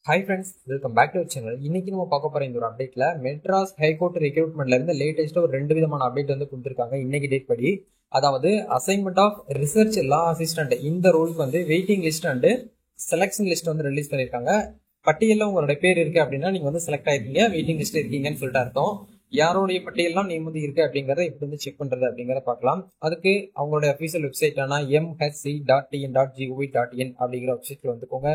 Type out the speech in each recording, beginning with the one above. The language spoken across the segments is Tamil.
Hi friends, welcome back to channel. இன்னைக்கு நம்ம பார்க்க போற இந்த ஒரு அப்டேட்ல மெட்ராஸ் ஹைகோர்ட் ரெக்ரூட்மெண்ட்ல இருந்து லேட்டஸ்டா ஒரு 2 விதமான அப்டேட் வந்து கொடுத்துருக்காங்க இன்னைக்கு டேட் படி. அதாவது assignment of research law assistant இந்த ரோலுக்கு வந்து waiting list and selection list வந்து ரிலீஸ் பண்ணிருக்காங்க. பட்டியலில் உங்களோட பேர் இருக்கு அப்படின்னா நீங்க வந்து செலக்ட் ஆயிருக்கீங்க, வெயிட்டிங் லிஸ்ட் இருக்கீங்கன்னு சொல்லிட்டு அர்த்தம். யாரோடைய பட்டியலாம் நேம் வந்து இருக்கு அப்படிங்கறத எப்படி வந்து செக் பண்றது அப்படிங்கறத பார்க்கலாம். அதுக்கு அவங்களுடைய அபிஷியல் வெப்சைட்டான mhc.tn.gov.in அப்படிங்கிற வெப்சைட்ல வந்துக்கோங்க.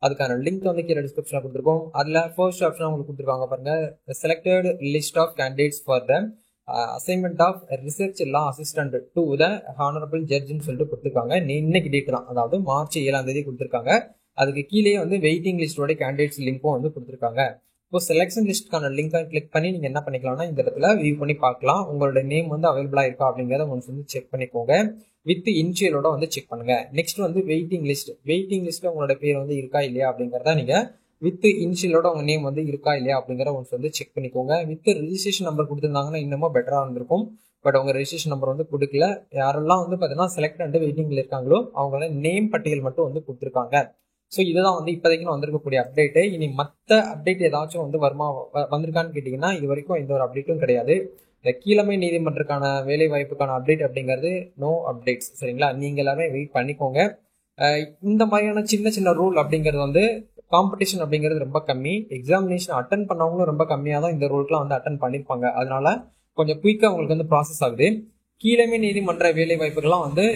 அதுக்கான லிங்க் வந்து கீழே டிஸ்கிரிப்ஷன்ல கொடுத்துருக்கோம். அதுல ஃபர்ஸ்ட் ஆப்ஷன் உங்களுக்கு கொடுத்துருக்காங்க பாருங்க, selected list of candidates for the assignment of research law assistant to the honourable ஜட்ஜ்னு சொல்லிட்டு கொடுத்துருக்காங்க. இன்னைக்கு டேட் தான், அதாவது மார்ச் 7ஆம் தேதி கொடுத்துருக்காங்க. அதுக்கு கீழே வந்து வெயிட்டிங் லிஸ்டோட கேண்டிடேட்ஸ் லிங்க்கும் வந்து கொடுத்துருக்காங்க. இப்போ செலக்ஷன் லிஸ்ட்கான லிங்கை கிளிக் பண்ணி நீங்க என்ன பண்ணிக்கலாம்னா இந்த இடத்துல வியூ பண்ணி பார்க்கலாம். உங்களோட நேம் வந்து அவைலபிளா இருக்கா அப்படிங்கிறத வந்து செக் பண்ணிக்கோங்க. வித் இனிஷியலோட வந்து செக் பண்ணுங்க. நெக்ஸ்ட் வந்து வெயிட்டிங் லிஸ்ட்ல உங்களோட பேர் வந்து இருக்கா இல்லையா அப்படிங்கறத நீங்க வித் இனிஷியலோட உங்க நேம் வந்து இருக்கா இல்லையா அப்படிங்கறத வந்து செக் பண்ணிக்கோங்க. வித் ரெஜிஸ்ட்ரேஷன் நம்பர் கொடுத்திருந்தாங்கன்னா இன்னமும் பெட்டரா இருந்திருக்கும். பட் அவங்க ரெஜிஸ்ட்ரேஷன் நம்பர் வந்து கொடுக்கல. யாரெல்லாம் வந்து பாத்தீங்கன்னா செலக்ட் அண்ட் வெயிட்டிங்ல இருக்காங்களோ அவங்களோட நேம் பட்டியல் மட்டும் வந்து கொடுத்துருக்காங்க. ஸோ இதுதான் வந்து இப்போதைக்கு வந்திருக்கக்கூடிய அப்டேட். இனி மற்ற அப்டேட் ஏதாச்சும் வந்து வந்திருக்கான்னு கேட்டீங்கன்னா இது வரைக்கும் எந்த ஒரு அப்டேட்டும் கிடையாது. இந்த கீழமை நீதிமன்றக்கான வேலை வாய்ப்புக்கான அப்டேட் அப்படிங்கிறது நோ அப்டேட்ஸ். சரிங்களா, நீங்க எல்லாமே வெயிட் பண்ணிக்கோங்க. இந்த மாதிரியான சின்ன சின்ன ரூல் அப்படிங்கிறது வந்து காம்படிஷன் அப்படிங்கிறது ரொம்ப கம்மி. எக்ஸாமினேஷன் அட்டன் பண்ணவங்களும் ரொம்ப கம்மியாக தான் இந்த ரூலுக்குலாம் வந்து அட்டன் பண்ணியிருப்பாங்க. அதனால கொஞ்சம் குயிக்காக உங்களுக்கு வந்து ப்ராசஸ் ஆகுது. கீழமை நீதிமன்ற வேலை வாய்ப்புகள்லாம் வந்து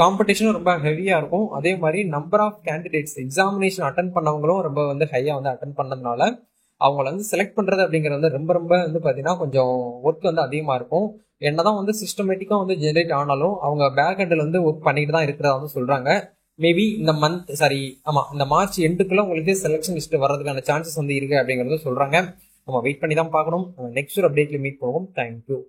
காம்படிஷனும் ரொம்ப ஹெவியா இருக்கும். அதே மாதிரி number of candidates examination attend பண்ணவங்களும் ரொம்ப வந்து ஹையா வந்து அட்டன் பண்ணதுனால அவங்கள வந்து செலக்ட் பண்றது அப்படிங்கிறது வந்து ரொம்ப ரொம்ப வந்து பாத்தீங்கன்னா கொஞ்சம் ஒர்க் வந்து அதிகமா இருக்கும். என்னதான் வந்து சிஸ்டமேட்டிக்கா வந்து ஜெனரேட் ஆனாலும் அவங்க பேக் ஹெண்ட்ல வந்து ஒர்க் பண்ணிட்டு தான் இருக்கிறதா வந்து சொல்றாங்க. மேபி இந்த இந்த மார்ச் எண்டுக்குள்ள உங்களுக்கு செலக்ஷன் லிஸ்ட் வர்றதுக்கான சான்சஸ் வந்து இருக்கு அப்படிங்கறத சொல்றாங்க. நம்ம வெயிட் பண்ணி தான் பார்க்கணும். நெக்ஸ்ட் ஒரு அப்டேட்ல மீட் பண்ணுவோம். தேங்க்யூ.